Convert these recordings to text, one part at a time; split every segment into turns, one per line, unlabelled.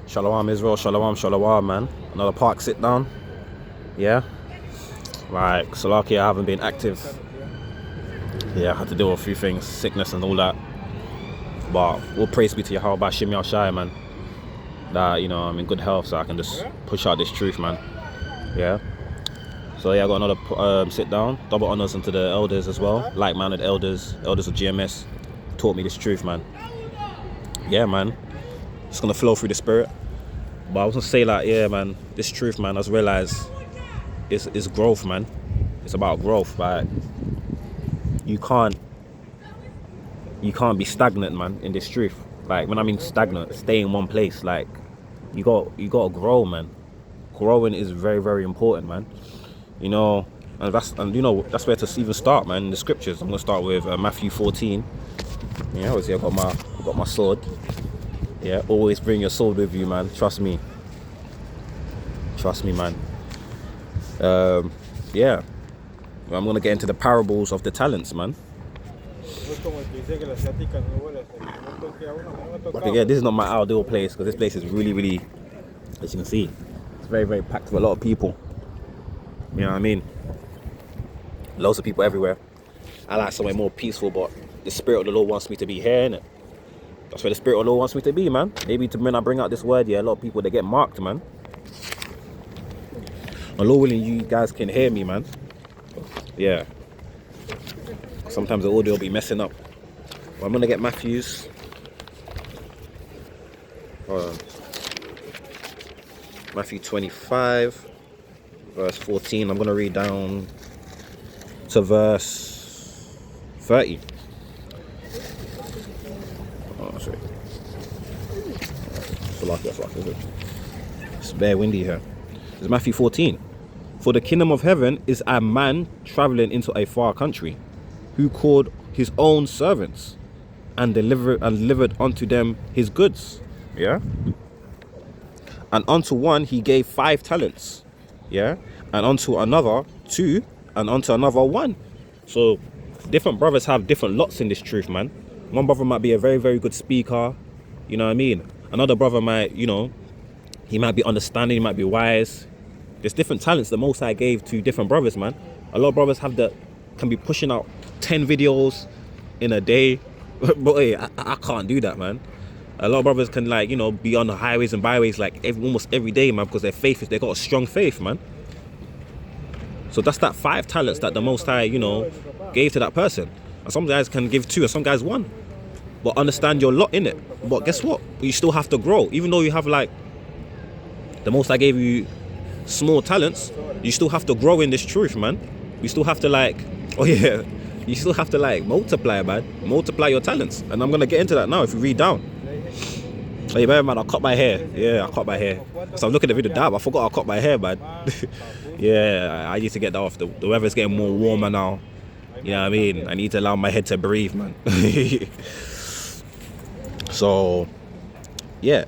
Shalom Israel, shalom, man. Another park sit down. Yeah. Like, Salaki, I haven't been active. Yeah, I had to deal with a few things, sickness and all that. But all praise be to Yahweh Shim Yahshai, man. That, you know, I'm in good health, so I can just push out this truth, man. Yeah. So yeah, I got another sit down. Double honors into the elders as well. Like-minded elders of GMS. Taught me this truth, man. Yeah, man. Just gonna flow through the spirit. But I was gonna say, like, yeah, man, this truth, man, I just realized it's growth, man. It's about growth. Like, you can't be stagnant, man, in this truth. Like, when I mean stagnant, stay in one place. Like, you gotta grow, man. Growing is very, very important, man. You know, and that's where to even start, man. In the scriptures, I'm gonna start with Matthew 14. Yeah, obviously I got my sword. Yeah, always bring your sword with you, man. Trust me, man. Yeah, I'm gonna get into the parables of the talents, man. But again, this is not my ideal place because this place is really, really, as you can see, it's very, very packed with a lot of people. You know what I mean? Loads of people everywhere. I like somewhere more peaceful, but the Spirit of the Lord wants me to be here, innit? That's where the Spirit of the Lord wants me to be, man. Maybe when I bring out this word, yeah, a lot of people, they get marked, man. And Lord willing, you guys can hear me, man. Yeah. Sometimes the audio will be messing up. But I'm going to get Matthew's. Matthew 25, verse 14. I'm going to read down to verse 30. Oh, sorry. It's very windy here. It's Matthew 14. For the kingdom of heaven is a man traveling into a far country, who called his own servants and delivered unto them his goods. Yeah. And unto one he gave 5 talents. Yeah. And unto another 2, and unto another 1. So different brothers have different lots in this truth, man. One brother might be a very, very good speaker. You know what I mean? Another brother might, you know, he might be understanding, he might be wise. There's different talents the Most High gave to different brothers, man. A lot of brothers can be pushing out 10 videos in a day. But hey, I can't do that, man. A lot of brothers can, like, you know, be on the highways and byways like almost every day, man, because they got a strong faith, man. So that's that 5 talents that the Most High, you know, gave to that person. And some guys can give 2 and some guys 1. But understand your lot in it. But guess what? You still have to grow. Even though you have, like, the Most High gave you small talents, you still have to grow in this truth, man. You still have to, like, you still have to, like, multiply, man. Multiply your talents. And I'm going to get into that now if you read down. Hey, man, I cut my hair. Yeah, I cut my hair. So I'm looking at the video, damn, I forgot I cut my hair, man. Yeah, I need to get that off. The weather's getting more warmer now. You know what I mean? I need to allow my head to breathe, man. So, yeah.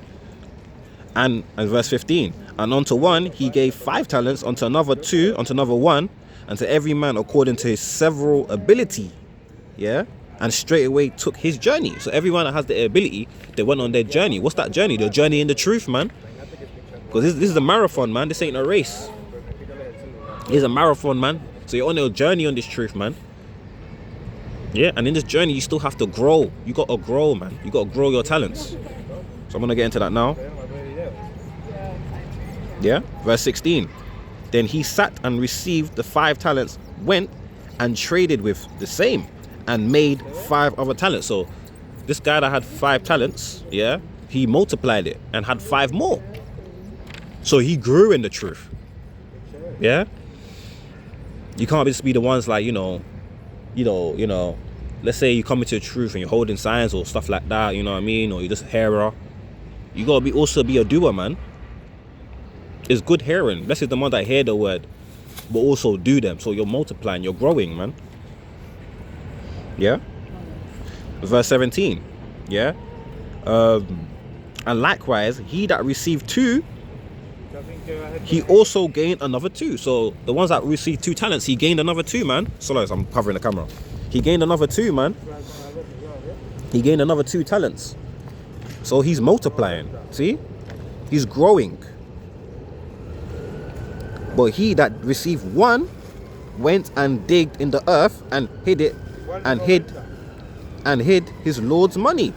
And verse 15. And unto one he gave 5 talents, unto another 2, unto another 1, and to every man according to his several ability. Yeah. And straight away took his journey. So everyone that has the ability, they went on their journey. What's that journey? The journey in the truth, man. Because this is a marathon, man. This ain't a race. It's a marathon, man. So you're on your journey on this truth, man. Yeah, and in this journey, you still have to grow. You got to grow, man. You got to grow your talents. So I'm going to get into that now. Yeah, verse 16. Then he sat and received the 5 talents, went and traded with the same, and made 5 other talents. So this guy that had 5 talents, yeah, he multiplied it and had 5 more. So he grew in the truth. Yeah. You can't just be the ones like, you know, let's say you come into the truth and you're holding signs or stuff like that, you know what I mean? Or you're just a hearer. You gotta also be a doer, man. It's good hearing. Blessed is the one that hear the word, but also do them. So you're multiplying, you're growing, man. Yeah. Verse 17. Yeah. And likewise, he that received 2, he also gained another 2. So the ones that received 2 talents, he gained another 2, man. Sorry, I'm covering the camera. He gained another 2, man. He gained another 2 talents. So he's multiplying. See? He's growing. But he that received one went and digged in the earth and hid it, and hid his Lord's money.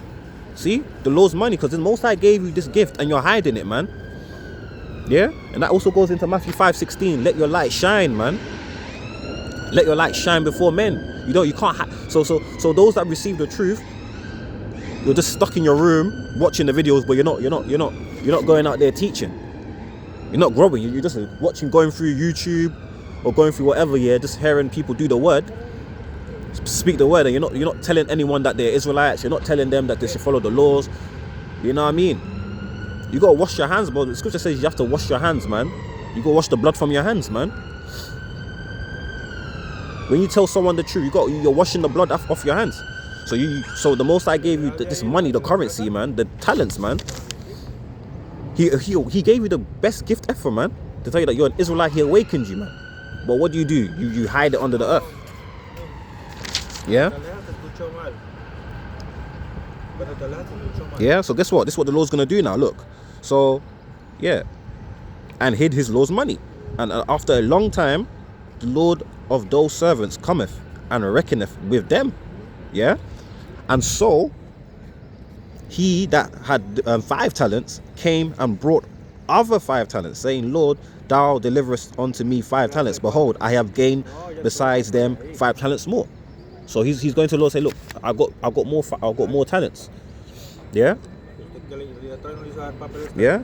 See, the Lord's money, because the Most High gave you this gift and you're hiding it, man. Yeah, and that also goes into Matthew 5:16. Let your light shine, man. Let your light shine before men. You can't. So those that receive the truth, you're just stuck in your room watching the videos, but you're not going out there teaching. You're not growing. You're just watching, going through YouTube or going through whatever. Yeah, just hearing people do the word, speak the word, and you're not telling anyone that they're Israelites. You're not telling them that they should follow the laws. You know what I mean? You gotta wash your hands, bro. The scripture says you have to wash your hands, man. You gotta wash the blood from your hands, man. When you tell someone the truth, you're washing the blood off your hands. So the Most High gave you this money, the currency, man, the talents, man. He gave you the best gift ever, man. To tell you that you're an Israelite, he awakened you, man. But what do? You hide it under the earth. Yeah? Yeah, so guess what? This is what the Lord's gonna do now, look. So, yeah. And hid his Lord's money. And after a long time, the Lord of those servants cometh and reckoneth with them. Yeah? And so he that had 5 talents came and brought other 5 talents, saying, Lord, thou deliverest unto me 5 talents. Behold, I have gained besides them 5 talents more. So he's going to the Lord and say, look, I've got more talents. Yeah? Yeah?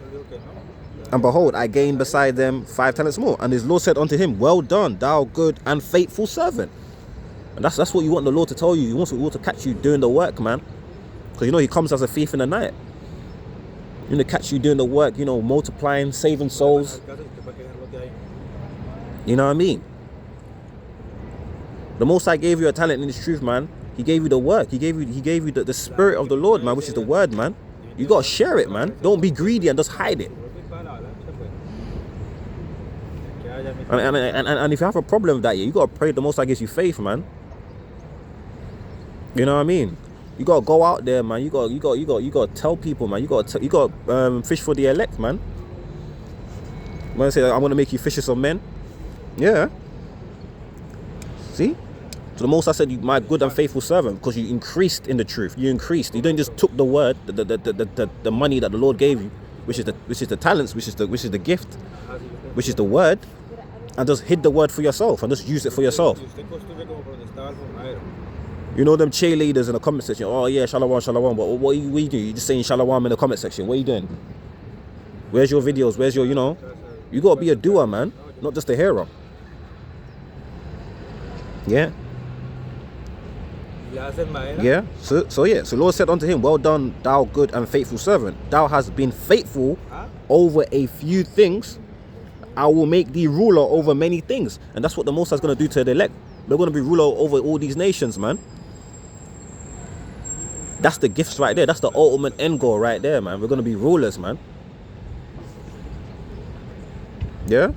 And behold, I gained beside them 5 talents more. And his Lord said unto him, well done, thou good and faithful servant. And that's what you want the Lord to tell you. He wants the Lord to catch you doing the work, man. Because he comes as a thief in the night. You know, catch you doing the work, multiplying, saving souls. You know what I mean? The Most High gave you a talent in His truth, man. He gave you the work. He gave you the spirit of the Lord, man, which is the word, man. You gotta share it, man. Don't be greedy and just hide it. And if you have a problem with that, you gotta pray the Most High gives you faith, man. You know what I mean? You gotta go out there, man. You gotta tell people, man. You gotta fish for the elect, man. When I say I'm gonna make you fishers of men, yeah. See? So the Most High said, my good and faithful servant, because you increased in the truth. You increased. You didn't just took the word, the money that the Lord gave you, which is the talents, which is the gift, which is the word, and just hid the word for yourself and just use it for yourself. You know them cheerleaders in the comment section. Oh yeah, shalom, shalom. But what you do? You're just saying shalom in the comment section. What are you doing? Where's your videos? Where's your, you gotta be a doer, man, not just a hearer. Yeah. Yeah. So the Lord said unto him, well done, thou good and faithful servant. Thou hast been faithful over a few things. I will make thee ruler over many things. And that's what the Most High is going to do to the elect. We're going to be ruler over all these nations, man. That's the gifts right there. That's the ultimate end goal right there, man. We're going to be rulers, man. Yeah.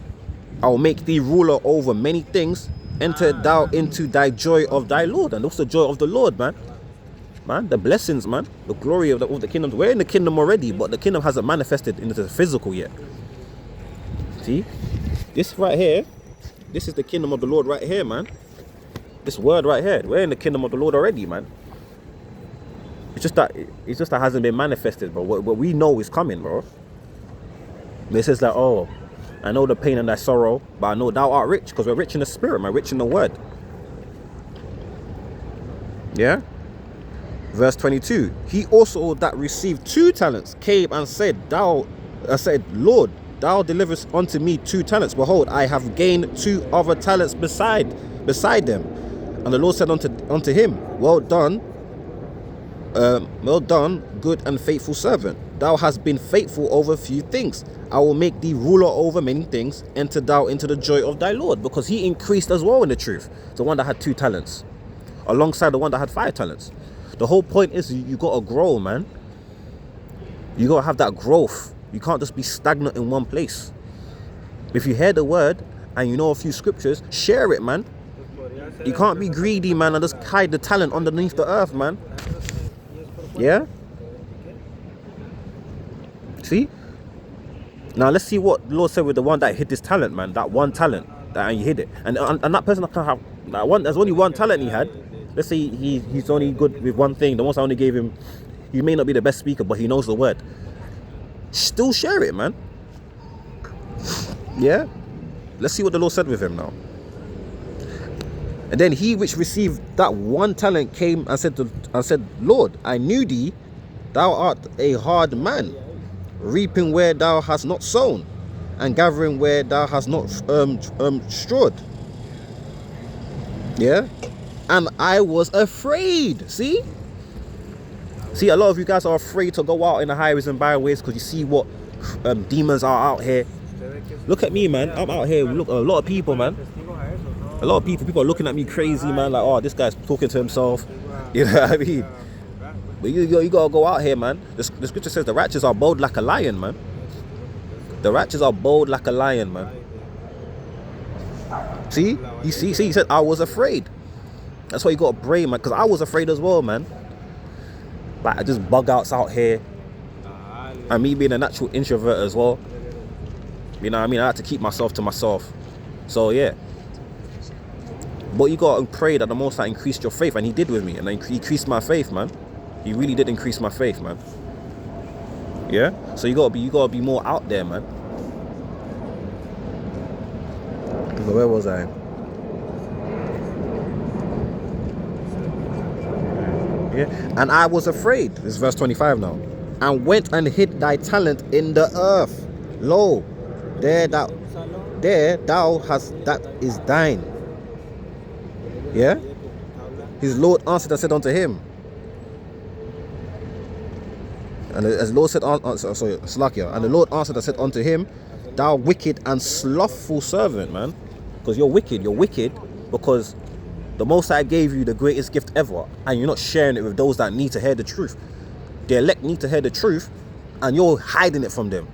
I will make thee ruler over many things. Enter thou into thy joy of thy Lord. And what's the joy of the Lord, man? Man, the blessings, man. The glory of the kingdom. We're in the kingdom already, but the kingdom hasn't manifested into the physical yet. See? This right here, this is the kingdom of the Lord right here, man. This word right here. We're in the kingdom of the Lord already, man. It's just that it hasn't been manifested, bro. What we know is coming, bro. It says that, oh, I know the pain and thy sorrow, but I know thou art rich, because we're rich in the spirit, man, rich in the word. Yeah? Verse 22. He also that received 2 talents came and said, Lord, thou deliverest unto me 2 talents. Behold, I have gained 2 other talents beside them. And the Lord said unto him, well done, good and faithful servant. Thou hast been faithful over few things. I will make thee ruler over many things. Enter thou into the joy of thy Lord. Because he increased as well in the truth. The one that had 2 talents. Alongside the one that had 5 talents. The whole point is you got to grow, man. You got to have that growth. You can't just be stagnant in one place. If you hear the word and you know a few scriptures, share it, man. You can't be greedy, man, and just hide the talent underneath the earth, man. Yeah? See? Now let's see what the Lord said with the one that hid his talent, man. That one talent, that and he hid it, and that person that can have that one. There's only one talent he had. Let's say he's only good with one thing. The ones I only gave him, he may not be the best speaker, but he knows the word. Still share it, man. Yeah. Let's see what the Lord said with him now. And then he which received that one talent came and said, Lord, I knew thee, thou art a hard man, reaping where thou hast not sown, and gathering where thou hast not strawed. Yeah. And I was afraid. See, a lot of you guys are afraid to go out in the highways and byways because you see what demons are out here. Look at me, man. I'm out here. Look, a lot of people, man. A lot of people are looking at me crazy, man. Like, oh, this guy's talking to himself. You know what I mean? But you gotta go out here, man. The scripture says the righteous are bold like a lion, man. The righteous are bold like a lion, man. See? He said, I was afraid. That's why you gotta pray, man. Because I was afraid as well, man. Like, I just bug outs out here. And me being a natural introvert as well. You know what I mean? I had to keep myself to myself. So, yeah. But you gotta pray that the Most High increased your faith, and he did with me, and he increased my faith, man. He really did increase my faith, man. Yeah. So you gotta be more out there, man. So where was I? Yeah. And I was afraid. This is verse 25 now. And went and hid thy talent in the earth. Lo, there thou hast that is thine. Yeah. His Lord answered and said unto him. And as the Lord said, Salakia, and the Lord answered and said unto him, thou wicked and slothful servant, man. Because you're wicked because the Most High gave you the greatest gift ever, and you're not sharing it with those that need to hear the truth. The elect need to hear the truth, and you're hiding it from them.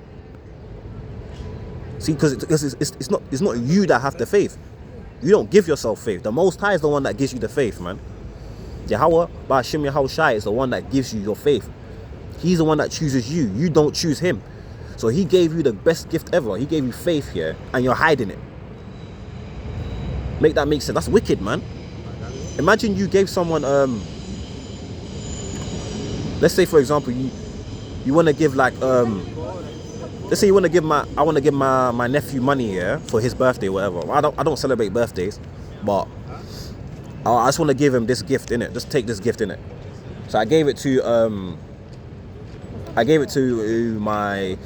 See, because it's not you that have the faith. You don't give yourself faith. The Most High is the one that gives you the faith, man. Yahweh, Ba'ashim Yahushai, is the one that gives you your faith. He's the one that chooses you. You don't choose him. So he gave you the best gift ever. He gave you faith here, and you're hiding it. Make that make sense. That's wicked, man. Imagine you gave someone, let's say for example, you want to give like, let's say I want to give my nephew money, yeah, for his birthday, whatever. I don't celebrate birthdays, but I just want to give him this gift, innit? Just take this gift, innit? So I gave it to my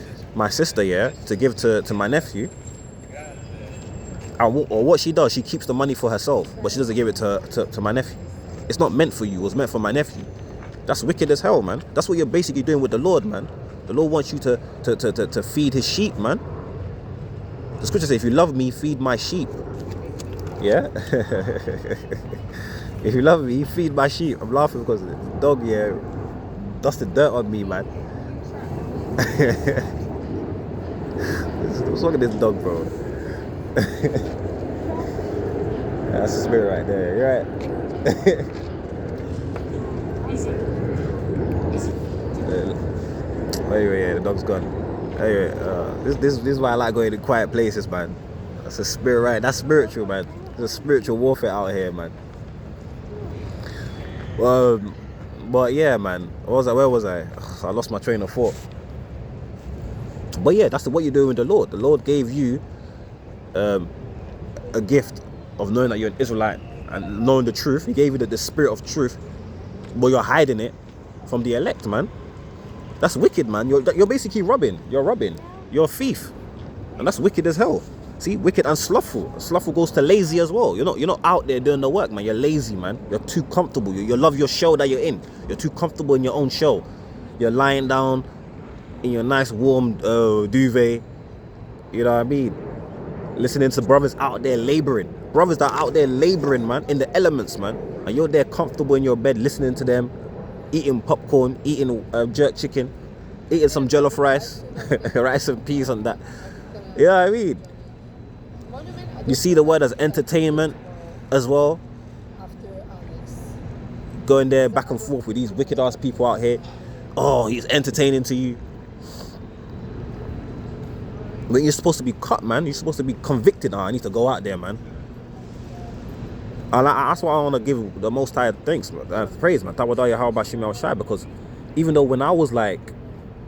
sister, yeah, to give to my nephew. Or what she does, she keeps the money for herself, but she doesn't give it to my nephew. It's not meant for you. It was meant for my nephew. That's wicked as hell, man. That's what you're basically doing with the Lord, man. The Lord wants you to feed his sheep, man. The scripture says, if you love me, feed my sheep. Yeah? If you love me, feed my sheep. I'm laughing because the dog, yeah, dusted dirt on me, man. What's wrong with this dog, bro? That's the spirit right there. You're right. Anyway, yeah, the dog's gone. Anyway, this is why I like going to quiet places, man. That's a spirit, right? That's spiritual, man. There's spiritual warfare out here, man. But yeah, man. Where was I? I lost my train of thought. But yeah, that's what you're doing with the Lord. The Lord gave you a gift of knowing that you're an Israelite and knowing the truth. He gave you the spirit of truth, but you're hiding it from the elect, man. That's wicked, man. You're basically robbing. You're robbing. You're a thief, and that's wicked as hell. See, wicked and slothful. Slothful goes to lazy as well. You're not out there doing the work, man. You're lazy, man. You're too comfortable. You love your shell that you're in. You're too comfortable in your own shell. You're lying down in your nice warm duvet. You know what I mean? Listening to brothers out there laboring. Brothers that are out there laboring, man, in the elements, man. And you're there comfortable in your bed listening to them, eating popcorn, eating jerk chicken, eating some jollof rice, rice and peas and that. You know what I mean? You see the word as entertainment as well. Going there back and forth with these wicked ass people out here. Oh, he's entertaining to you. When you're supposed to be cut, man, you're supposed to be convicted. I need to go out there, man. And that's why I want to give the Most High thanks, man, praise, man. Tawadaya how about Shimei Shai, because even though when I was like,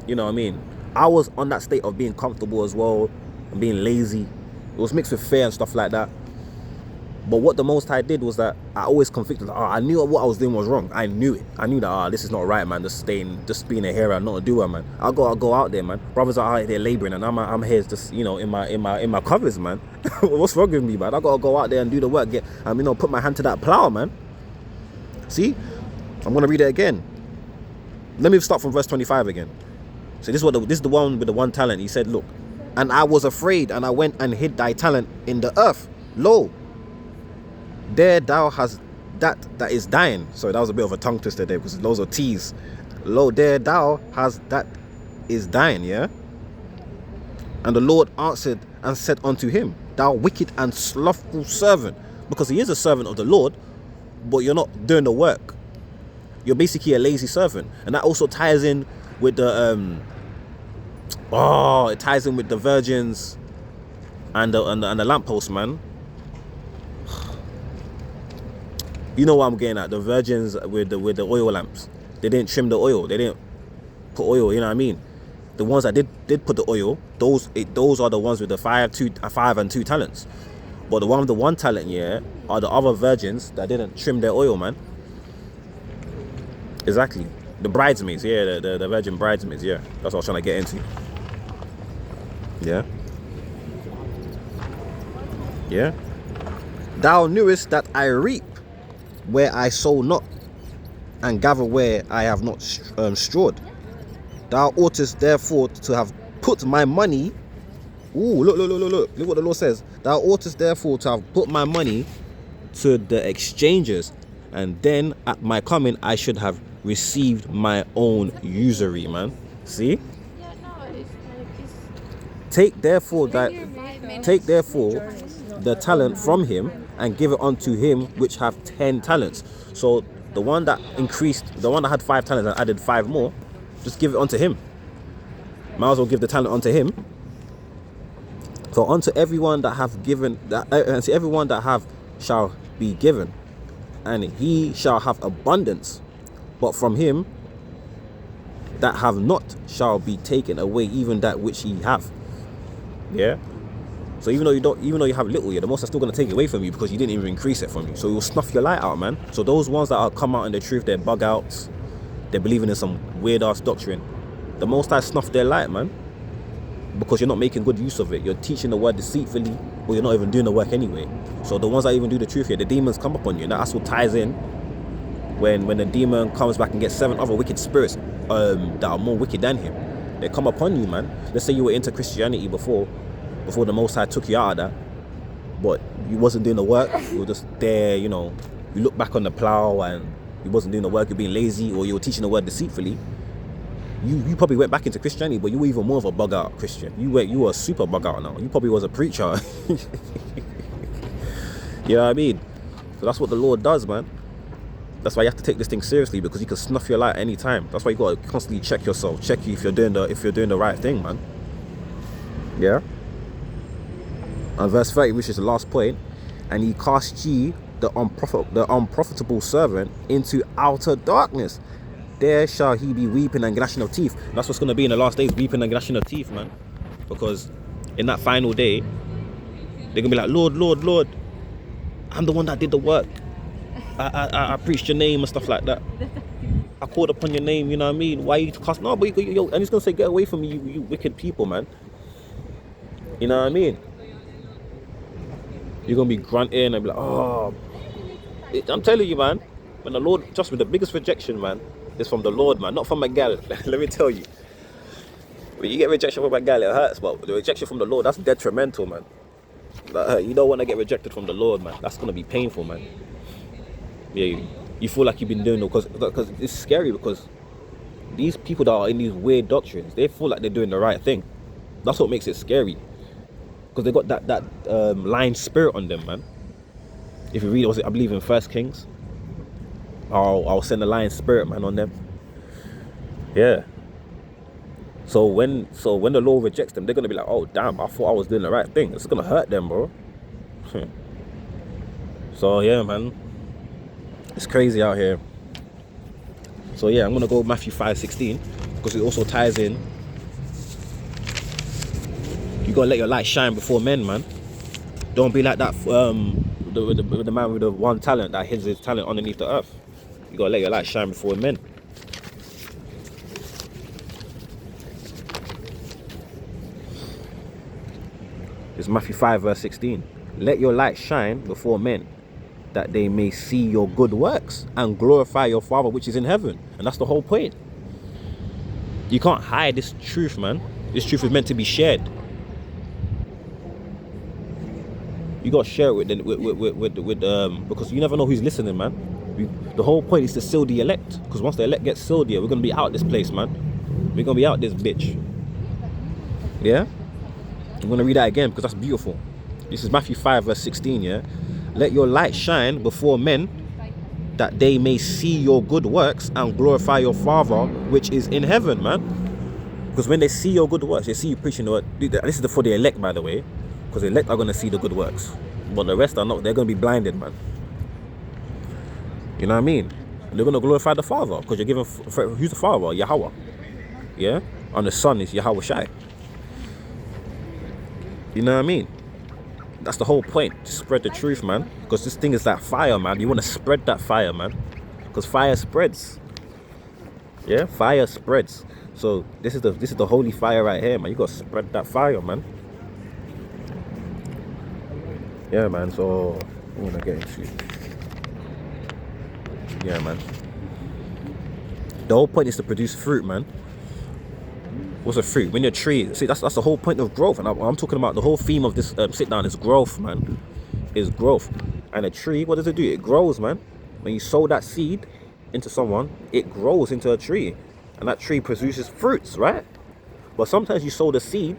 you know what I mean, I was on that state of being comfortable as well and being lazy. It was mixed with fear and stuff like that. But what the Most High did was that I always convicted. I knew what I was doing was wrong. I knew it. I knew that this is not right, man. Just being a hero, not a doer, man. I'll go out there, man. Brothers are out there laboring, and I'm here just, you know, in my covers, man. What's wrong with me, man? I gotta go out there and do the work, put my hand to that plow, man. See, I'm gonna read it again. Let me start from verse 25 again. So this is the one with the one talent. He said, look, and I was afraid, and I went and hid thy talent in the earth. Lo, there thou hast that is dying. So that was a bit of a tongue twister there, because those are T's. Lo, there thou hast that is dying, yeah? And the Lord answered and said unto him, thou wicked and slothful servant. Because he is a servant of the Lord, but you're not doing the work. You're basically a lazy servant. And that also ties in with the it ties in with the virgins and the lamppost, man. You know what I'm getting at? The virgins with the oil lamps. They didn't trim the oil. They didn't put oil. You know what I mean? The ones that did put the oil, those are the ones with the 5 and 2 talents. But the one with the 1 talent, yeah, are the other virgins that didn't trim their oil, man. Exactly. The bridesmaids, yeah, the virgin bridesmaids, yeah. That's what I was trying to get into. Yeah. Yeah. Thou knewest that I reap where I sow not, and gather where I have not strawed. Thou oughtest therefore to have put my money. Ooh, look what the Lord says. Thou oughtest therefore to have put my money to the exchangers, and then at my coming I should have received my own usury, man. See? Take therefore the talent from him and give it unto him which have 10 talents. So the one that had 5 talents and added 5 more, just give it unto him. Might as well give the talent unto him. For unto everyone that have given, and to everyone that have shall be given, and he shall have abundance. But from him that have not shall be taken away even that which he have. Yeah. So even though you have little, yeah, the Most High still gonna take it away from you because you didn't even increase it from you. So you'll snuff your light out, man. So those ones that are come out in the truth, they're bug outs, they're believing in some weird ass doctrine. The Most High snuff their light, man, because you're not making good use of it. You're teaching the word deceitfully, but you're not even doing the work anyway. So the ones that even do the truth here, the demons come up on you. And that's what ties in when the demon comes back and gets 7 other wicked spirits that are more wicked than him. They come upon you, man. Let's say you were into Christianity before the Most High took you out of that, but you wasn't doing the work. You were just there, you know. You look back on the plow and you wasn't doing the work. You're being lazy, or you were teaching the word deceitfully. You probably went back into Christianity, but you were even more of a bug out Christian. You were a super bug out now. You probably was a preacher. You know what I mean? So that's what the Lord does, man. That's why you have to take this thing seriously, because he can snuff your light at any time. That's why you gotta constantly check yourself, check you if you're doing the right thing, man. Yeah. And verse 30, which is the last point, and he cast ye the unprofitable servant into outer darkness. There shall he be weeping and gnashing of teeth. That's what's gonna be in the last days, weeping and gnashing of teeth, man. Because in that final day, they're gonna be like, Lord, Lord, Lord, I'm the one that did the work. I preached your name and stuff like that. I called upon your name, you know what I mean? Why you cast? No, but and he's gonna say, get away from me, you wicked people, man. You know what I mean? You're gonna be grunting and be like, oh, I'm telling you, man. When the Lord, trust me, the biggest rejection, man, is from the Lord, man, not from my gal. Let me tell you. When you get rejection from my gal, it hurts, but the rejection from the Lord, that's detrimental, man. Like, you don't want to get rejected from the Lord, man. That's gonna be painful, man. Yeah, you feel like you've been doing it because it's scary, because these people that are in these weird doctrines, they feel like they're doing the right thing. That's what makes it scary, because they got that lying spirit on them, man. If you read, I believe in 1 Kings, I'll send a lying spirit, man, on them. Yeah. So when the law rejects them, they're gonna be like, oh damn, I thought I was doing the right thing. It's gonna hurt them, bro. So yeah, man, it's crazy out here. So yeah, I'm gonna go Matthew 5:16 because it also ties in. You gotta let your light shine before men, man. Don't be like that. The man with the one talent that hid his talent underneath the earth. You gotta let your light shine before men. It's Matthew 5:16. Let your light shine before men, that they may see your good works and glorify your Father which is in heaven. And that's the whole point. You can't hide this truth, man. This truth is meant to be shared. You gotta share it because you never know who's listening, man. The whole point is to seal the elect, because once the elect gets sealed, yeah, we're gonna be out this place, man. We're gonna be out this bitch. Yeah? I'm gonna read that again because that's beautiful. This is Matthew 5:16, yeah? Let your light shine before men, that they may see your good works and glorify your Father which is in heaven, man. Because when they see your good works, they see you preaching the word. This is for the elect, by the way, because the elect are going to see the good works, but the rest are not. They're going to be blinded, man. You know what I mean? They're going to glorify the Father, because you're giving. Who's the Father? Yahweh. Yeah? And the Son is Yahweh Shai. You know what I mean? That's the whole point. Spread the truth, man. Because this thing is that fire, man. You want to spread that fire, man. Because fire spreads. Yeah, fire spreads. So this is the holy fire right here, man. You got to spread that fire, man. Yeah, man. So I'm gonna get into. Yeah, man. The whole point is to produce fruit, man. What's a fruit? When you're a tree, see, that's the whole point of growth. And I'm talking about the whole theme of this sit down is growth, man. Is growth. And a tree, what does it do? It grows, man. When you sow that seed into someone, it grows into a tree, and that tree produces fruits, right? But sometimes you sow the seed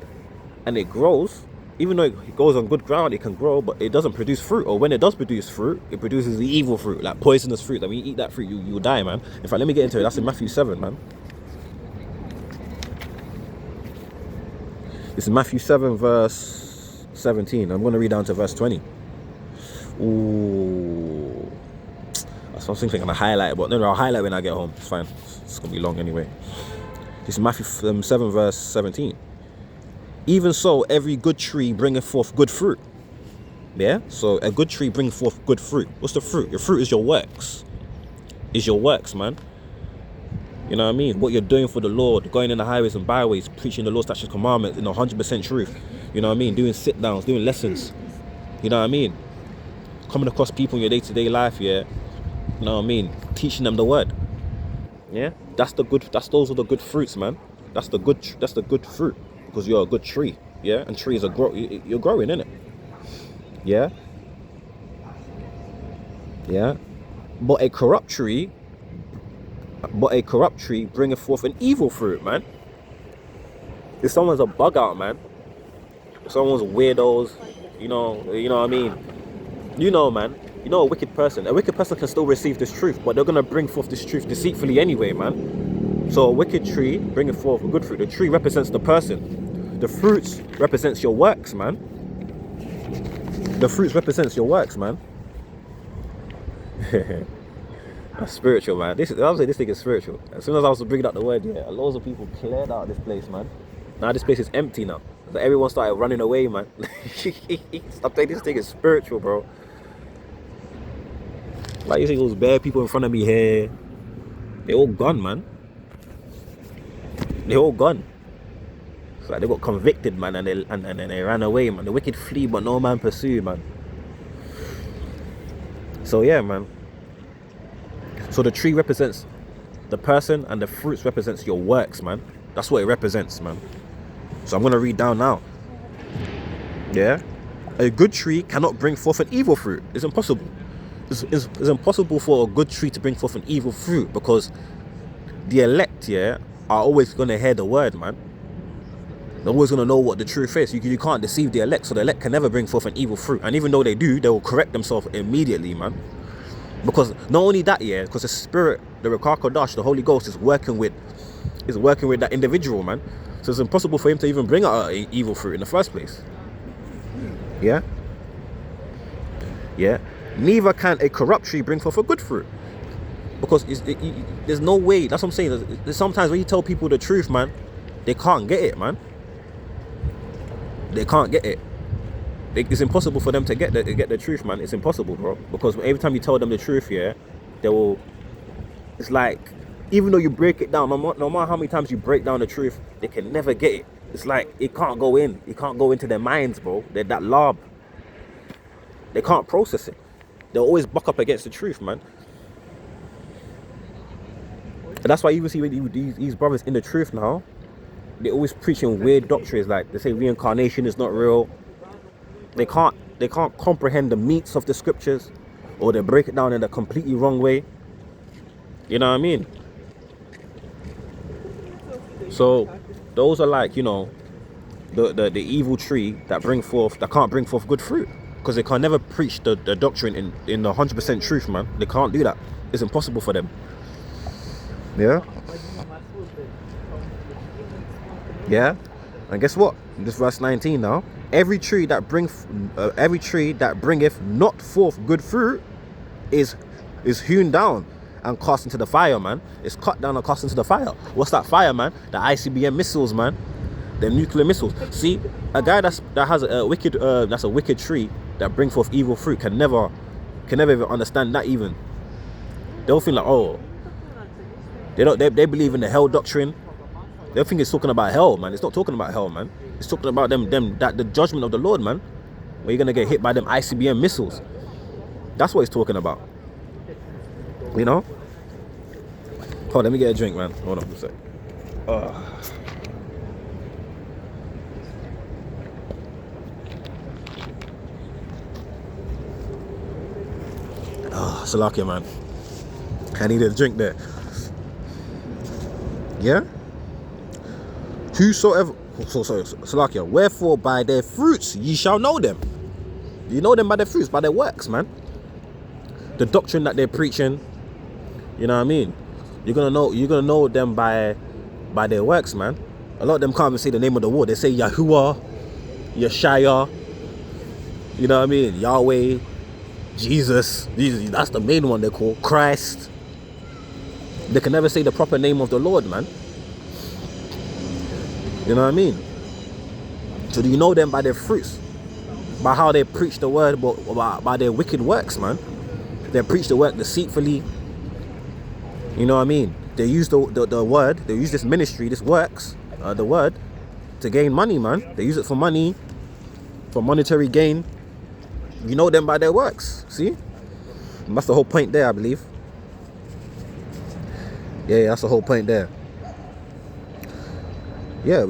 and it grows, even though it goes on good ground, it can grow, but it doesn't produce fruit. Or when it does produce fruit, it produces the evil fruit, like poisonous fruit. That when you eat that fruit, you'll die, man. In fact, let me get into it. That's in Matthew 7, man. This is Matthew 7 verse 17. I'm going to read down to verse 20. Ooh. That's what I was thinking. I'm going to highlight it, but no, I'll highlight when I get home. It's fine. It's going to be long anyway. This is Matthew 7 verse 17. Even so, every good tree bringeth forth good fruit. Yeah? So a good tree brings forth good fruit. What's the fruit? Your fruit is your works. Is your works, man. You know what I mean? What you're doing for the Lord, going in the highways and byways, preaching the Lord's statutes, commandments in 100% truth. You know what I mean? Doing sit downs, doing lessons. You know what I mean? Coming across people in your day-to-day life, yeah. You know what I mean? Teaching them the word. Yeah? Those are the good fruits, man. That's the good fruit. Because you're a good tree. Yeah? And trees are you're growing, innit? Yeah? Yeah? But a corrupt tree bringeth forth an evil fruit, man. If someone's a bug out, man. If someone's weirdos, you know what I mean? You know, man. You know, a wicked person can still receive this truth, but they're gonna bring forth this truth deceitfully anyway, man. So a wicked tree bringeth forth a good fruit. The tree represents the person. The fruits represents your works, man. The fruits represents your works, man. That's spiritual, man. I would say this thing is spiritual. As soon as I was bringing out the word, yeah, loads of people cleared out this place, man. Now this place is empty now. So everyone started running away, man. Stop saying this thing is spiritual, bro. Like you see those bad people in front of me here. They all gone, man. They all gone. It's like they got convicted, man, and they ran away, man. The wicked flee, but no man pursue, man. So yeah, man. So the tree represents the person and the fruits represents your works, man. That's what it represents, man. So I'm going to read down now. Yeah? A good tree cannot bring forth an evil fruit. It's impossible. It's impossible for a good tree to bring forth an evil fruit because the elect, yeah, are always going to hear the word, man. They're always going to know what the truth is. You can't deceive the elect, so the elect can never bring forth an evil fruit. And even though they do, they will correct themselves immediately, man. Because not only that, yeah, because the Spirit, the Ruach HaKodesh, the Holy Ghost is working with that individual, man. So it's impossible for him to even bring out an evil fruit in the first place. Yeah? Yeah? Neither can a corrupt tree bring forth a good fruit. Because there's no way. That's what I'm saying. There's sometimes when you tell people the truth, man, they can't get it, man. They can't get it. It's impossible for them to get the truth, man. It's impossible, bro. Because every time you tell them the truth, yeah, they will. It's like, even though you break it down, no matter how many times you break down the truth, they can never get it. It's like it can't go in. It can't go into their minds, bro. They're that lob. They can't process it. They'll always buck up against the truth, man. And that's why you see these brothers in the truth now, they're always preaching weird doctrines. Like they say reincarnation is not real. They can't comprehend the meats of the scriptures, or they break it down in a completely wrong way. You know what I mean? So those are like, you know, the evil tree that can't bring forth good fruit, because they can never preach the doctrine in the 100% truth, man. They can't do that. It's impossible for them. Yeah. Yeah. And guess what? This verse 19 now. Every tree that bringeth not forth good fruit is hewn down and cast into the fire, man. It's cut down and cast into the fire. What's that fire, man? The ICBM missiles, man. The nuclear missiles. See, a guy that has a wicked tree that brings forth evil fruit can never even understand that. Even they'll think like, oh, they believe in the hell doctrine. They think it's talking about hell, man. It's not talking about hell, man. It's talking about the judgment of the Lord, man. Where you're gonna get hit by them ICBM missiles. That's what he's talking about. You know? Hold on, let me get a drink, man. Hold on for a sec. Salakia, man. I needed a drink there. Yeah? Whosoever, Salakia, wherefore by their fruits ye shall know them. You know them by their fruits, by their works, man. The doctrine that they're preaching, you know what I mean? You're gonna know them by their works, man. A lot of them can't even say the name of the Lord. They say Yahuwah, Yeshaya, you know what I mean? Yahweh, Jesus. That's the main one they call Christ. They can never say the proper name of the Lord, man. You know what I mean? So do you know them by their fruits? By how they preach the word, by their wicked works, man. They preach the word deceitfully. You know what I mean? They use the word, they use this ministry, this works, the word, to gain money, man. They use it for money, for monetary gain. You know them by their works, see? And that's the whole point there, I believe. Yeah, that's the whole point there. Yeah,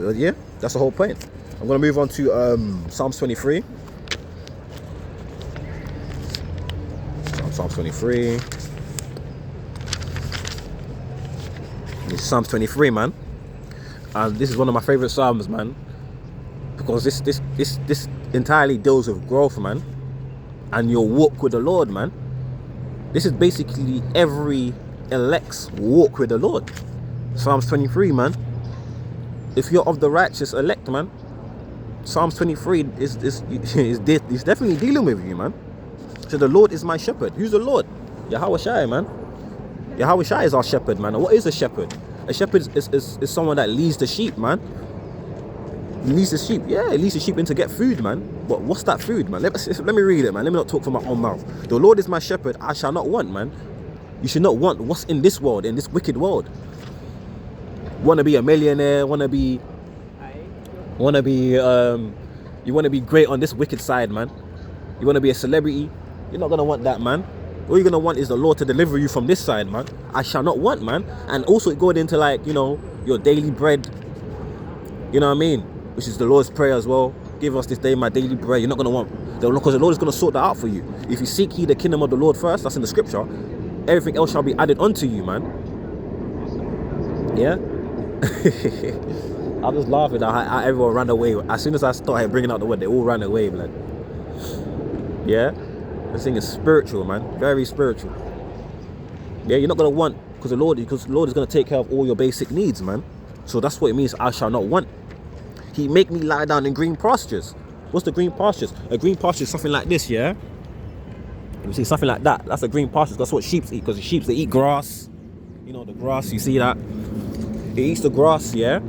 that's the whole point. I'm going to move on to Psalms 23. Psalms 23. It's Psalms 23, man. And this is one of my favorite psalms, man, because this entirely deals with growth, man, and your walk with the Lord, man. This is basically every elect's walk with the Lord. Psalms 23, man. If you're of the righteous elect, man, Psalms 23 is definitely dealing with you, man. So the Lord is my shepherd. Who's the Lord? Yahweh Shai, man. Yahweh Shai is our shepherd, man. And what is a shepherd? A shepherd is someone that leads the sheep, man. He leads the sheep. Yeah, he leads the sheep in to get food, man. But what's that food, man? Let me read it, man. Let me not talk from my own mouth. The Lord is my shepherd. I shall not want, man. You should not want what's in this world, in this wicked world. Want to be a millionaire? You want to be great on this wicked side, man. You want to be a celebrity? You're not gonna want that, man. All you're gonna want is the Lord to deliver you from this side, man. I shall not want, man. And also going into, like, you know, your daily bread. You know what I mean? Which is the Lord's prayer as well. Give us this day my daily bread. You're not gonna want, because the Lord is gonna sort that out for you. If you seek ye the kingdom of the Lord first, that's in the scripture, everything else shall be added unto you, man. Yeah. I was laughing at how everyone ran away. As soon as I started bringing out the word, they all ran away, man. Yeah. This thing is spiritual, man. Very spiritual. Yeah, you're not gonna want, because the Lord is gonna take care of all your basic needs, man. So that's what it means. I shall not want. He make me lie down in green pastures. What's the green pastures? A green pasture is something like this, yeah? You see something like that. That's a green pasture. That's what sheep eat, because the sheep, they eat grass. You know, the grass, you see that? It eats the grass, yeah?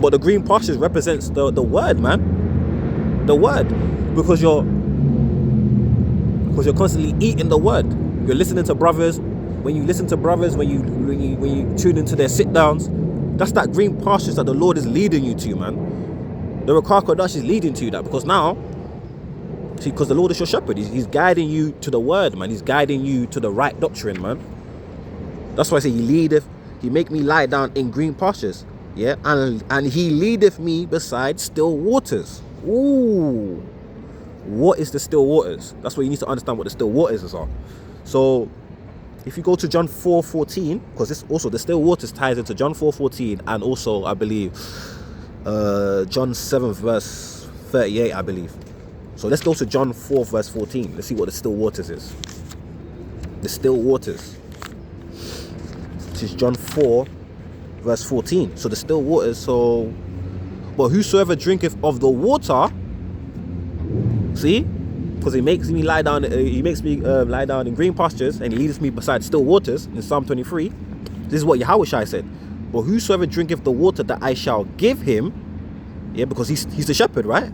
But the green pastures represents the word, man. The word. Because you're constantly eating the word. You're listening to brothers. When you listen to brothers, when you tune into their sit downs, that's that green pastures that the Lord is leading you to, man. The Ruach HaKodesh is leading to that, because now, see, because the Lord is your shepherd. He's guiding you to the word, man. He's guiding you to the right doctrine, man. That's why I say he make me lie down in green pastures. Yeah, and he leadeth me beside still waters. Ooh. What is the still waters? That's what you need to understand, what the still waters are. So if you go to John 4:14, because this also, the still waters ties into John 4:14, and also I believe John 7 verse 38, I believe. So let's go to John 4 verse 14. Let's see what the still waters is. The still waters. This is John 4 verse 14. So the still waters. So, but whosoever drinketh of the water, see, because he makes me lie down. He makes me lie down in green pastures, and he leadeth me beside still waters. In Psalm 23, this is what Yahushua said. But whosoever drinketh the water that I shall give him, yeah, because he's the shepherd, right?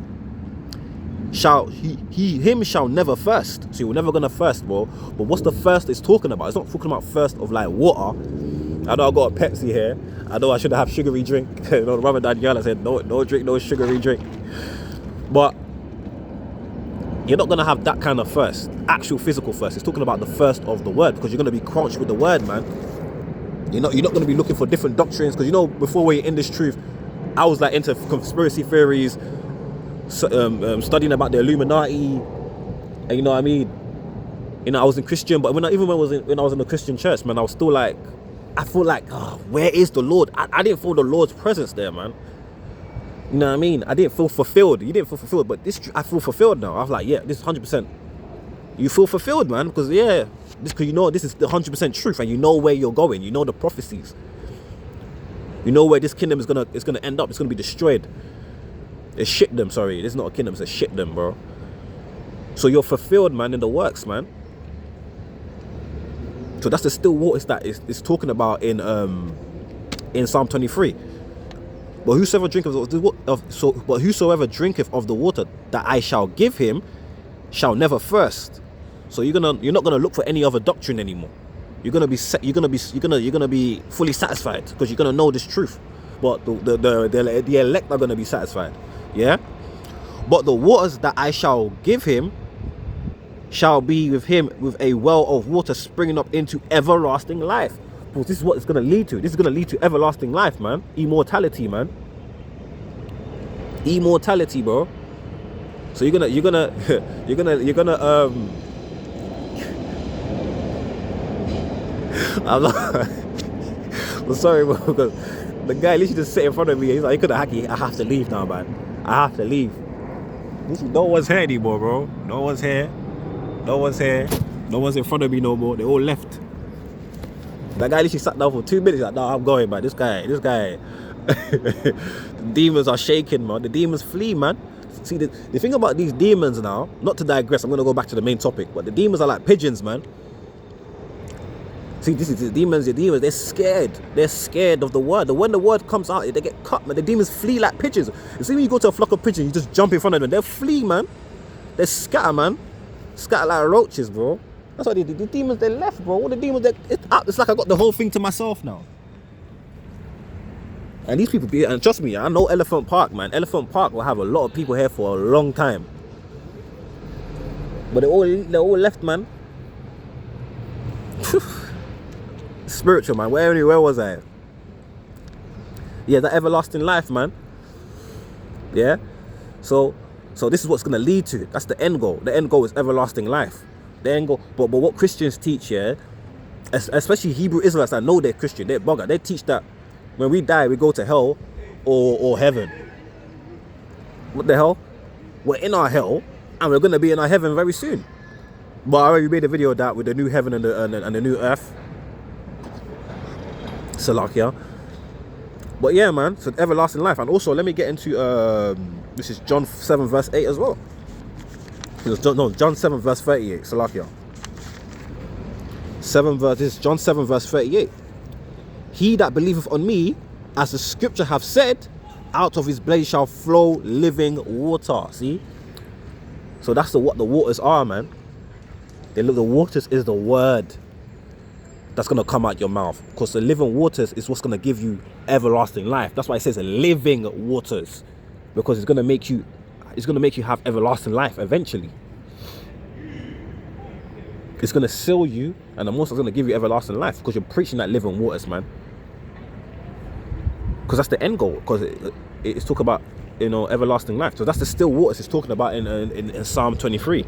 Him shall never thirst. So you're never gonna thirst, bro. But what's the thirst it's talking about? It's not talking about thirst of like water. I know I got a Pepsi here. I know I should have sugary drink. You know, the Ramadan Yalla said no drink, no sugary drink. But you're not gonna have that kind of thirst, actual physical thirst. It's talking about the thirst of the word, because you're gonna be crunched with the word, man. You're not gonna be looking for different doctrines, because you know, before we're in this truth, I was like into conspiracy theories, studying about the Illuminati, and you know what I mean. You know, I was in Christian, but when I was in the Christian church, man, I was still like, I feel like, oh, where is the Lord? I didn't feel the Lord's presence there, man. You know what I mean? I didn't feel fulfilled. You didn't feel fulfilled, but this, I feel fulfilled now. I was like, yeah, this is 100%. You feel fulfilled, man, because because you know this is the 100% truth, and you know where you're going. You know the prophecies. You know where this kingdom is gonna end up. It's gonna be destroyed. It's shitdom. Sorry, this is not a kingdom. It's a shitdom, bro. So you're fulfilled, man, in the works, man. So that's the still waters that is talking about in Psalm 23. But whosoever drinketh of the water that I shall give him shall never thirst. So you're not gonna look for any other doctrine anymore. You're gonna be fully satisfied, because you're gonna know this truth. But the elect are gonna be satisfied. Yeah. But the waters that I shall give him shall be with him with a well of water springing up into everlasting life. Because this is what it's gonna lead to. This is gonna lead to everlasting life, man. Immortality, man. Immortality, bro. So you're gonna I'm not I'm sorry, bro, because the guy literally just sat in front of me. He's like, he couldn't hack it. I have to leave now, man. I have to leave. No one's here anymore, bro. No one's here. No one's here. No one's in front of me no more. They all left. That guy literally sat down for 2 minutes. Like, no, I'm going, man. This guy. The demons are shaking, man. The demons flee, man. See, the thing about these demons now, not to digress, I'm going to go back to the main topic, but the demons are like pigeons, man. See, this is the demons, they're scared. They're scared of the word. When the word comes out, they get cut, man. The demons flee like pigeons. You see, when you go to a flock of pigeons, you just jump in front of them. They'll flee, man. They scatter, man. Scatter like roaches, bro. That's what they did. The demons, they left, bro. All the demons, it's like I got the whole thing to myself now. And these people, and trust me, I know Elephant Park, man. Elephant Park will have a lot of people here for a long time. But they're all left, man. Spiritual, man. Where was I? Yeah, that everlasting life, man. Yeah. So this is what's gonna lead to. That's the end goal. The end goal is everlasting life. The end goal. But what Christians teach, yeah, especially Hebrew Israelites that know they're Christian, they're bugger. They teach that when we die, we go to hell or heaven. What the hell? We're in our hell, and we're gonna be in our heaven very soon. But I already made a video of that with the new heaven and the new earth. Salakia. But yeah, man, so everlasting life. And also, let me get into this is John 7 verse 8 as well. John 7 verse 38. Salakia. This is John 7 verse 38. He that believeth on me, as the scripture have said, out of his belly shall flow living water. See? So that's what the waters are, man. The waters is the word that's going to come out your mouth. Because the living waters is what's going to give you everlasting life. That's why it says living waters. Because it's going to make you have everlasting life eventually. It's going to seal you, and the most is going to give you everlasting life, because you're preaching that living waters, man. Because that's the end goal. Because it's talking about, everlasting life. So that's the still waters it's talking about in Psalm 23.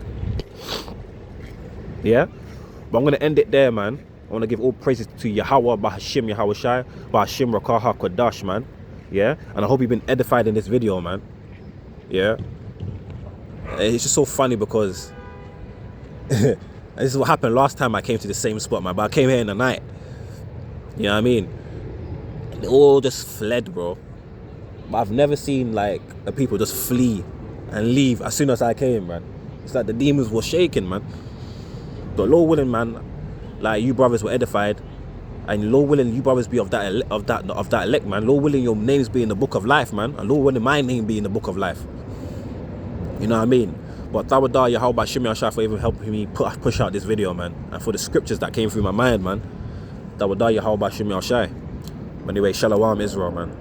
Yeah? But I'm going to end it there, man. I want to give all praises to Yahweh, Bahashim Yahweh Shai, Bahashim Rakaha Kodash, man. Yeah? And I hope you've been edified in this video, man. Yeah? It's just so funny because this is what happened last time I came to the same spot, man. But I came here in the night. You know what I mean? They all just fled, bro. But I've never seen, like, the people just flee and leave as soon as I came, man. It's like the demons were shaking, man. But Lord willing, man, like, you brothers were edified, and Lord willing, you brothers be of that elect, man. Lord willing, your names be in the book of life, man, and Lord willing, my name be in the book of life. You know what I mean? But Tawadah Yahweh Shimi Ashai for even helping me push out this video, man, and for the scriptures that came through my mind, man. Tawadah Yahweh Shimi Ashai. Anyway, Shalom Israel, man.